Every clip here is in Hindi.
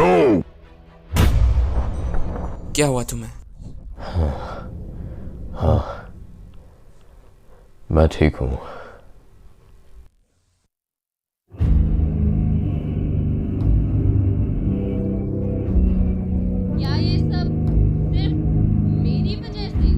No! क्या हुआ तुम्हें? मैं ठीक हूँ। क्या ये सब सिर्फ मेरी वजह से?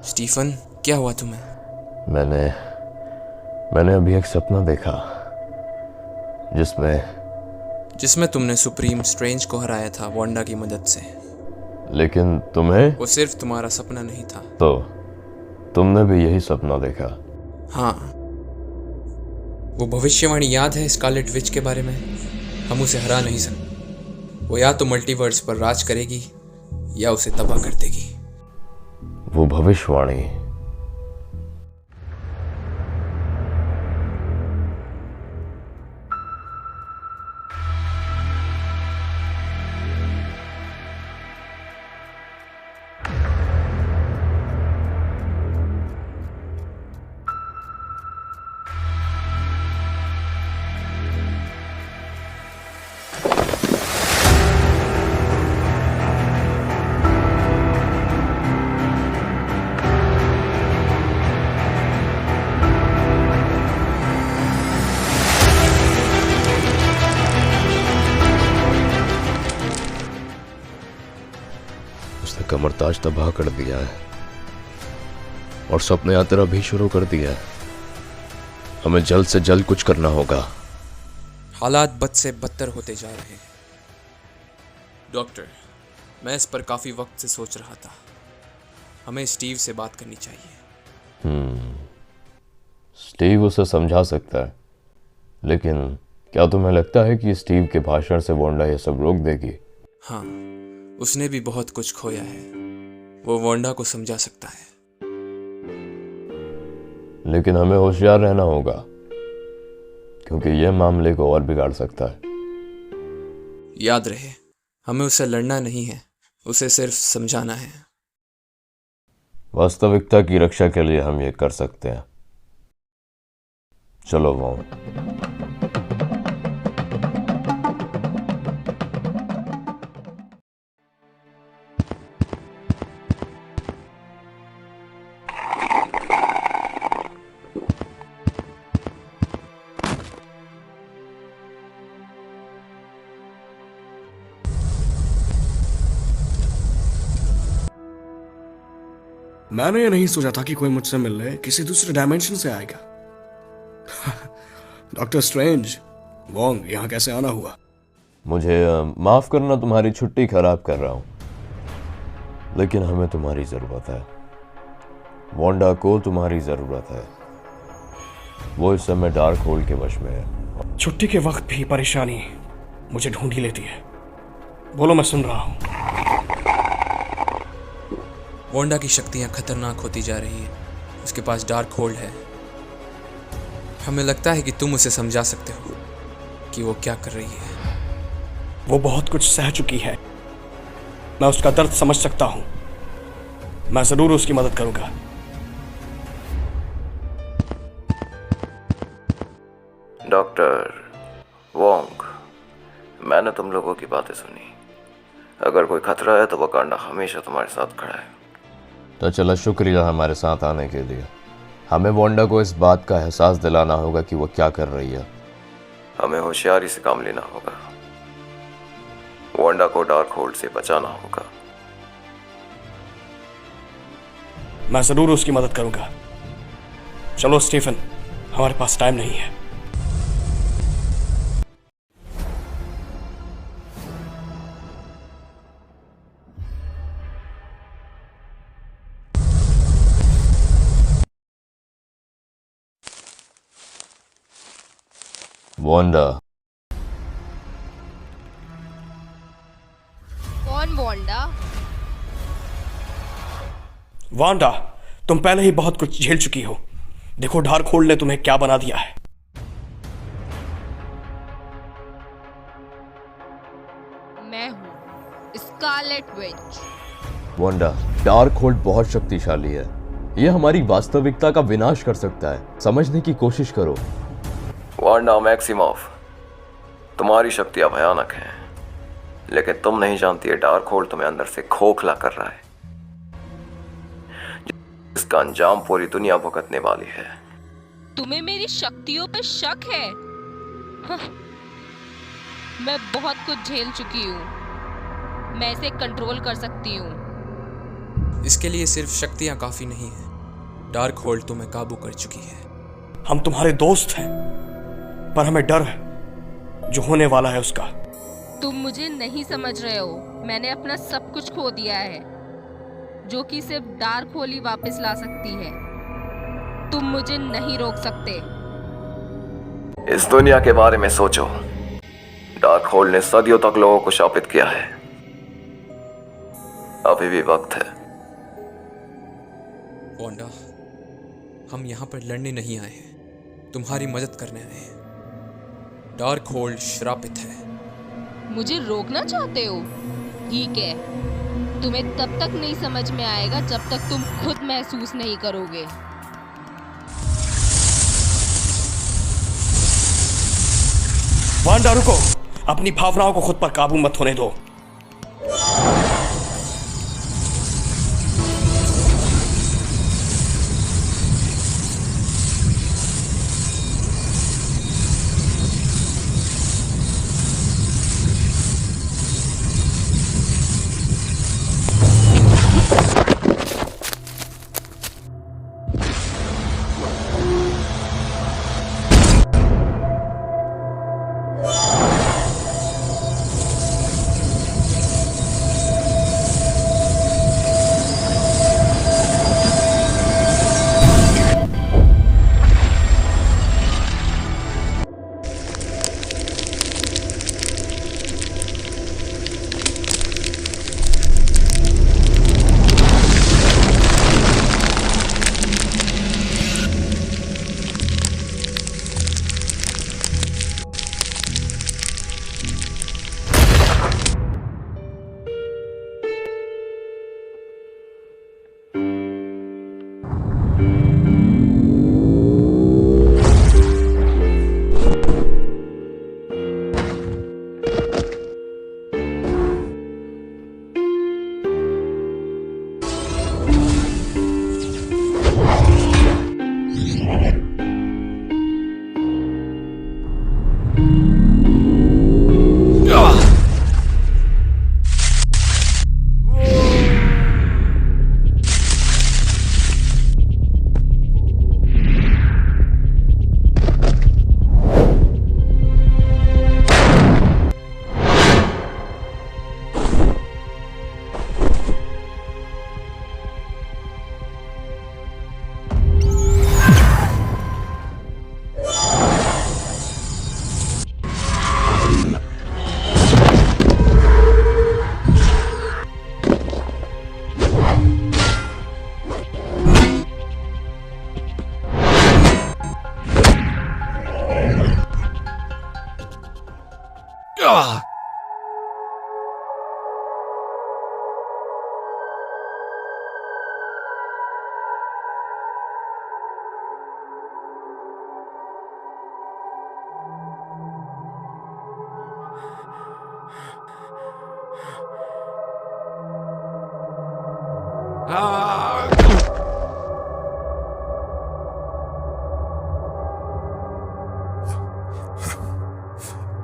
स्टीफन, क्या हुआ तुम्हें? मैंने अभी एक सपना देखा जिसमें तुमने सुप्रीम स्ट्रेंज को हराया था वांडा की मदद से। लेकिन तुम्हें वो सिर्फ तुम्हारा सपना नहीं था। तो तुमने भी यही सपना देखा? हाँ, वो भविष्यवाणी याद है स्कारलेट विच के बारे में? हम उसे हरा नहीं सकते। वो या तो मल्टीवर्स पर राज करेगी या उसे तबाह कर देगी। वो भविष्यवाणी? उसने कमरताज तबाह कर दिया है और सपने यात्रा भी शुरू कर दिया है। हमें जल्द से जल्द कुछ करना होगा। हालात बद से बदतर होते जा रहे हैं। डॉक्टर, मैं इस पर काफी वक्त से सोच रहा था। हमें स्टीव से बात करनी चाहिए। स्टीव उसे समझा सकता है, लेकिन क्या तुम्हें लगता है कि स्टीव के भाषण से वांडा ये सब रोक देगी? हाँ, उसने भी बहुत कुछ खोया है। वो वांडा को समझा सकता है। लेकिन हमें होशियार रहना होगा, क्योंकि यह मामले को और बिगाड़ सकता है। याद रहे, हमें उसे लड़ना नहीं है, उसे सिर्फ समझाना है। वास्तविकता की रक्षा के लिए हम ये कर सकते हैं। चलो वॉन्ग। मैंने ये नहीं सोचा था कि कोई मुझसे मिलने किसी दूसरे डायमेंशन से आएगा। डॉक्टर स्ट्रेंज, वोंग यहाँ कैसे आना हुआ? मुझे माफ करना, तुम्हारी छुट्टी खराब कर रहा हूं, लेकिन हमें तुम्हारी जरूरत है। वांडा को तुम्हारी जरूरत है। वो इस समय डार्क होल्ड के वश में है। छुट्टी के वक्त भी परेशानी मुझे ढूंढ ही लेती है। बोलो, मैं सुन रहा हूं। वांडा की शक्तियां खतरनाक होती जा रही है। उसके पास डार्क होल्ड है। हमें लगता है कि तुम उसे समझा सकते हो कि वो क्या कर रही है। वो बहुत कुछ सह चुकी है। मैं उसका दर्द समझ सकता हूं। मैं जरूर उसकी मदद करूंगा। डॉक्टर वोंग, मैंने तुम लोगों की बातें सुनी। अगर कोई खतरा है तो वकांडा हमेशा तुम्हारे साथ खड़ा है। तो चलो, शुक्रिया हमारे साथ आने के लिए। हमें वांडा को इस बात का एहसास दिलाना होगा कि वो क्या कर रही है। हमें होशियारी से काम लेना होगा। वांडा को डार्क होल्ड से बचाना होगा। मैं जरूर उसकी मदद करूंगा। चलो स्टीफन, हमारे पास टाइम नहीं है। वांडा। कौन वांडा? वांडा, तुम पहले ही बहुत कुछ झेल चुकी हो। देखो डार्कहोल्ड ने तुम्हें क्या बना दिया है। मैं हूँ स्कारलेट विच। वांडा, डार्कहोल्ड बहुत शक्तिशाली है। यह हमारी वास्तविकता का विनाश कर सकता है। समझने की कोशिश करो। वांडा मैक्सिमोफ, तुम्हारी शक्तियां भयानक हैं, लेकिन तुम नहीं जानती है डार्कहोल्ड तुम्हें अंदर से खोखला कर रहा है, इसका अंजाम पूरी दुनिया भुगतने वाली है। तुम्हें मेरी शक्तियों पे शक है? हाँ, मैं बहुत कुछ झेल चुकी हूँ। मैं इसे कंट्रोल कर सकती हूँ। इसके लिए सिर्फ शक्तियां काफी नहीं है। डार्कहोल्ड तुम्हें काबू कर चुकी है। हम तुम्हारे दोस्त हैं, पर हमें डर है जो होने वाला है उसका। तुम मुझे नहीं समझ रहे हो। मैंने अपना सब कुछ खो दिया है, जो कि सिर्फ डार्कहोल्ड ही वापस ला सकती है। तुम मुझे नहीं रोक सकते। इस दुनिया के बारे में सोचो। डार्कहोल्ड ने सदियों तक लोगों को शापित किया है। अभी भी वक्त है। वांडा, हम यहाँ पर लड़ने नहीं आए हैं, तुम्हारी मदद करने आए हैं। डार्कहोल्ड श्रापित है। मुझे रोकना चाहते हो? ठीक है, तुम्हें तब तक नहीं समझ में आएगा जब तक तुम खुद महसूस नहीं करोगे। वांडा रुको, अपनी भावनाओं को खुद पर काबू मत होने दो।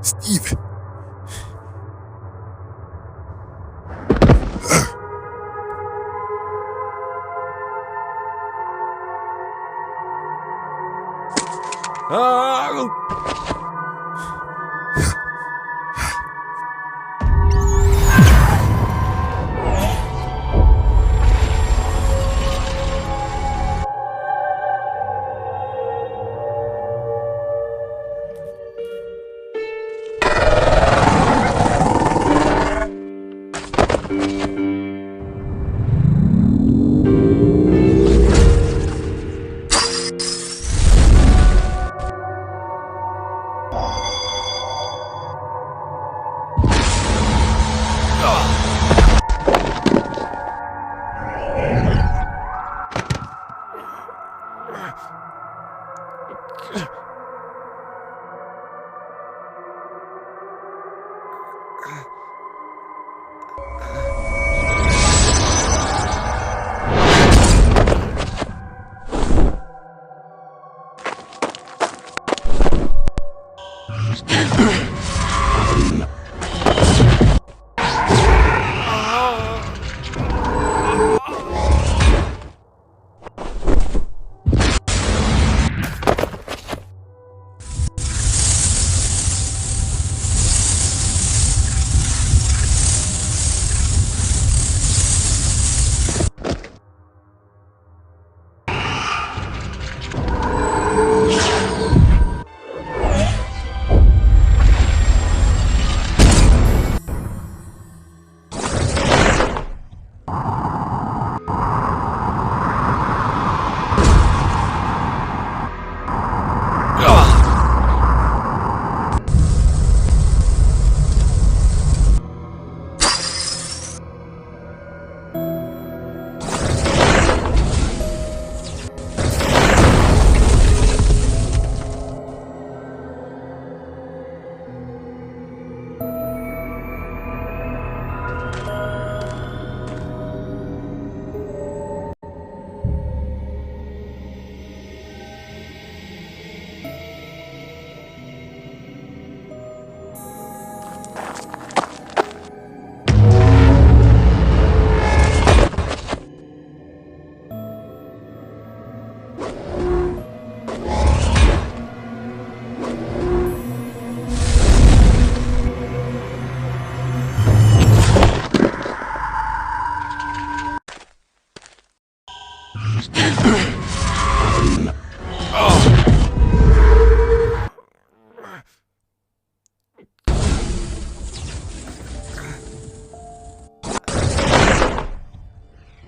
Steve.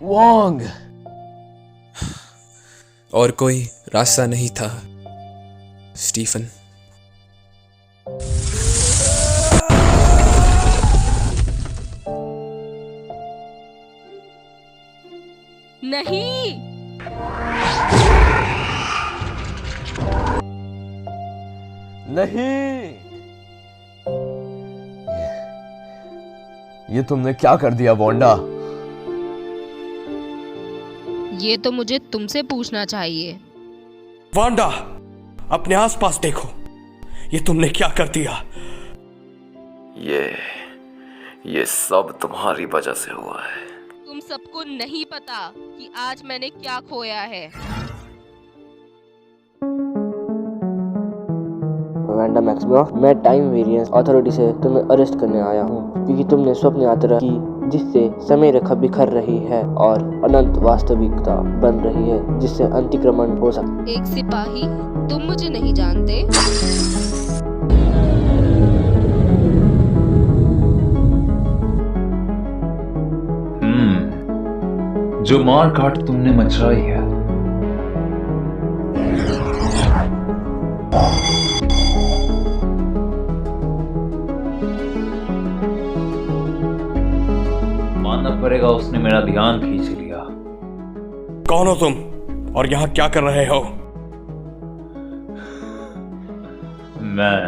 वोंग। और कोई रास्ता नहीं था स्टीफन। नहीं, नहीं, ये तुमने क्या कर दिया वांडा? ये तो मुझे तुमसे पूछना चाहिए। वांडा, अपने आसपास देखो, ये तुमने क्या कर दिया? ये सब तुम्हारी वजह से हुआ है। तुम सबको नहीं पता कि आज मैंने क्या खोया है। वांडा मैक्सिमोफ, मैं टाइम वेरिएंस अथॉरिटी से तुम्हें अरेस्ट करने आया हूँ क्योंकि तुमने स्वप्न यात्रा की जिससे समय रेखा बिखर रही है और अनंत वास्तविकता बन रही है जिससे अतिक्रमण हो सकता। एक सिपाही, तुम मुझे नहीं जानते। जो मार काट तुमने मचराई है, मानना पड़ेगा उसने मेरा ध्यान खींच लिया। कौन हो तुम और यहाँ क्या कर रहे हो? मैं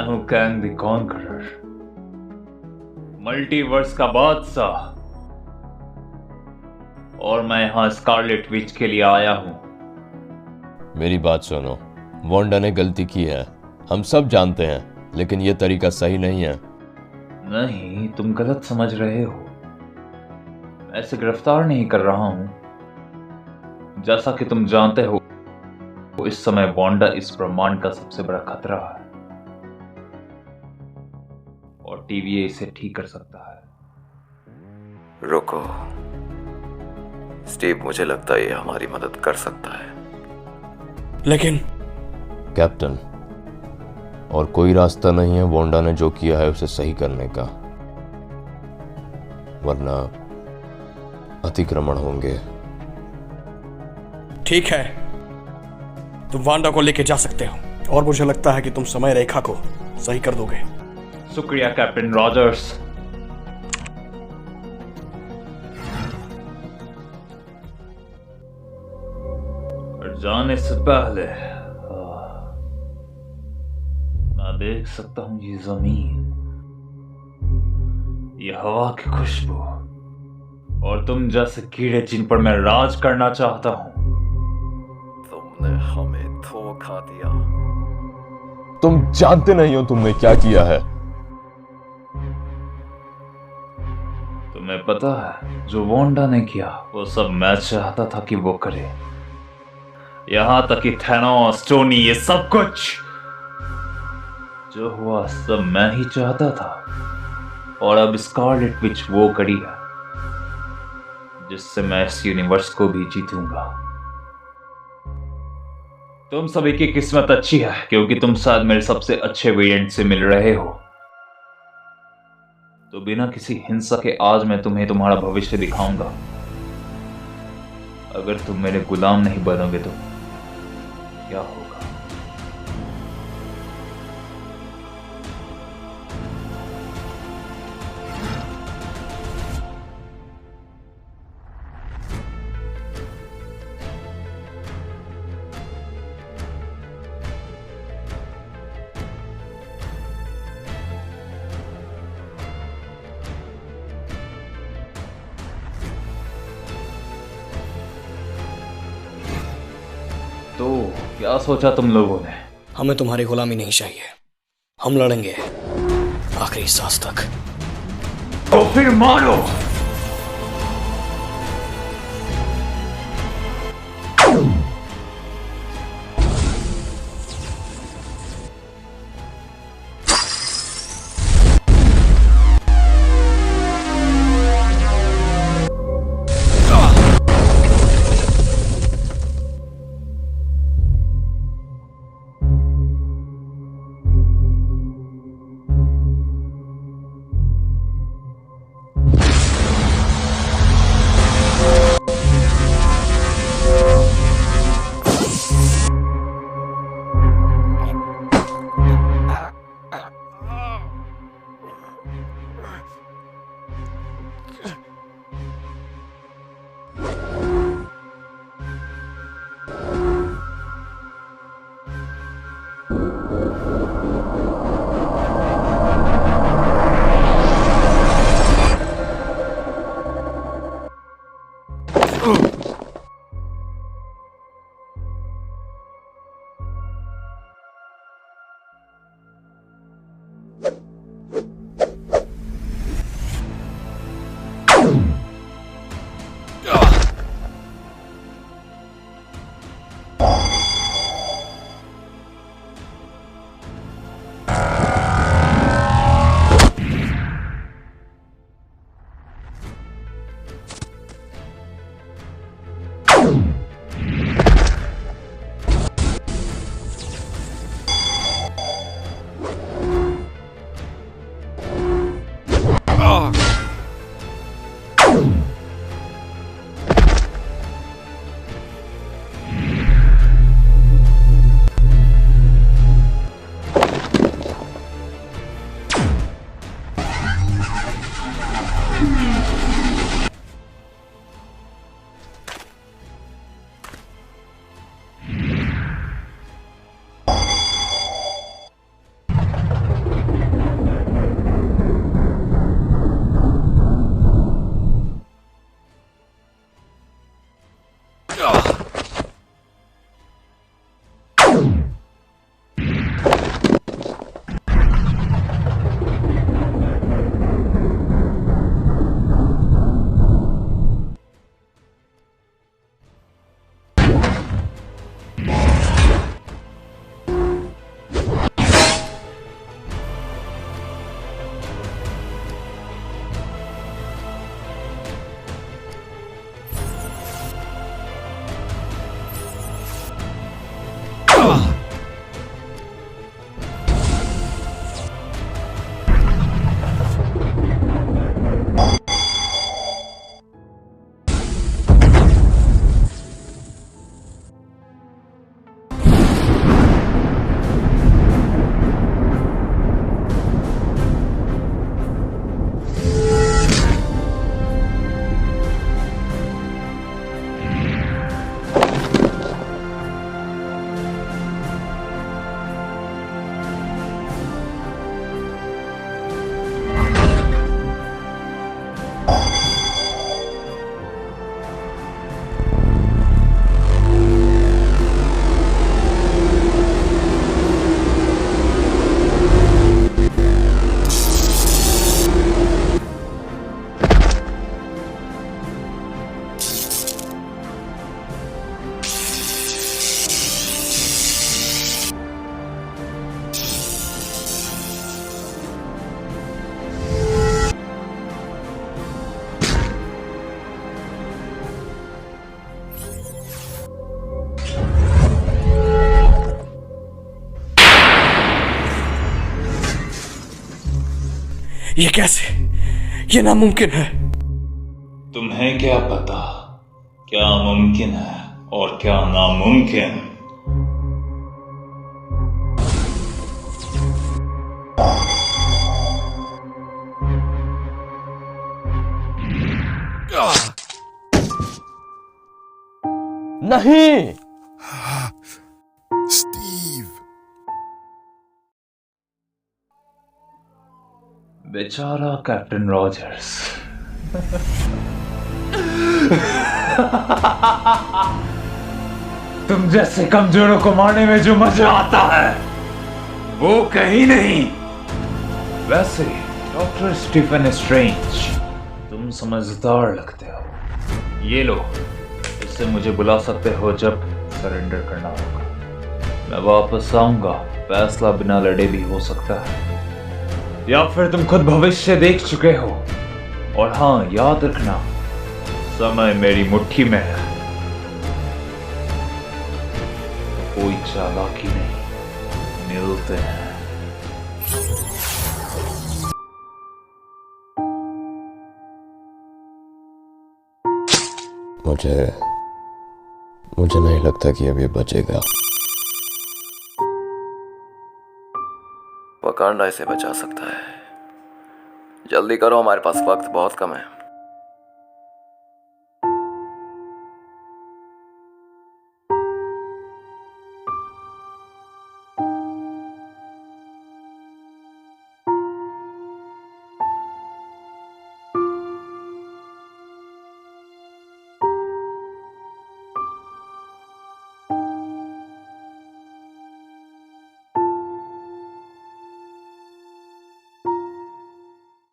हूं कैंग द कॉन्करर, मल्टीवर्स का बादशाह, और मैं यहाँ स्कारलेट विच के लिए आया हूँ। मेरी बात सुनो, वांडा ने गलती की है, हम सब जानते हैं, लेकिन ये तरीका सही नहीं है। नहीं, तुम गलत समझ रहे हो। मैं इसे गिरफ्तार नहीं कर रहा हूँ। जैसा कि तुम जानते हो, इस समय वांडा इस ब्रह्मांड का सबसे बड़ा खतरा है और टीवीए इसे ठीक कर सकता है। रुको स्टीव, मुझे लगता है ये हमारी मदद कर सकता है। लेकिन कैप्टन, और कोई रास्ता नहीं है वांडा ने जो किया है उसे सही करने का, वरना अतिक्रमण होंगे। ठीक है, तुम वांडा को लेके जा सकते हो और मुझे लगता है कि तुम समय रेखा को सही कर दोगे। शुक्रिया कैप्टन रॉजर्स। जाने से पहले मैं मैं देख सकता हूँ ये जमीन, ये हवा की खुशबू और तुम जैसे कीड़े जिन पर मैं राज करना चाहता हूँ। तुमने हमें धोखा दिया। तुम जानते नहीं हो तुमने क्या किया है। तुम्हें पता है जो वांडा ने किया वो सब मैं चाहता था कि वो करे। यहां तक कि थैनोस, टोनी, ये सब कुछ जो हुआ सब मैं ही चाहता था। और अब स्कारलेट विच वो कड़ी है जिससे मैं इस यूनिवर्स को भी जीतूंगा। तुम सभी की किस्मत अच्छी है क्योंकि तुम शायद मेरे सबसे अच्छे वेरिएंट से मिल रहे हो। तो बिना किसी हिंसा के आज मैं तुम्हें तुम्हारा भविष्य दिखाऊंगा। अगर तुम मेरे गुलाम नहीं बनोगे तो क्या होगा? तो क्या सोचा तुम लोगों ने? हमें तुम्हारी गुलामी नहीं चाहिए, हम लड़ेंगे आखिरी सांस तक। तो फिर मारो। ये कैसे? ये नामुमकिन है। तुम्हें क्या पता क्या मुमकिन है और क्या नामुमकिन? नहीं। स्टीव, बेचारा कैप्टन रॉजर्स। तुम जैसे कमजोरों को मारने में जो मजा आता है वो कहीं नहीं। वैसे डॉक्टर स्टीफन स्ट्रेंज, तुम समझदार लगते हो। ये लो, इससे मुझे बुला सकते हो जब सरेंडर करना होगा। मैं वापस आऊंगा, फैसला बिना लड़े भी हो सकता है, या फिर तुम खुद भविष्य देख चुके हो। और हाँ, याद रखना, समय मेरी मुट्ठी में है, कोई चालाकी नहीं। मिलते हैं। मुझे नहीं लगता कि अब ये बचेगा। वकांडा इसे बचा सकता है। जल्दी करो, हमारे पास वक्त बहुत कम है।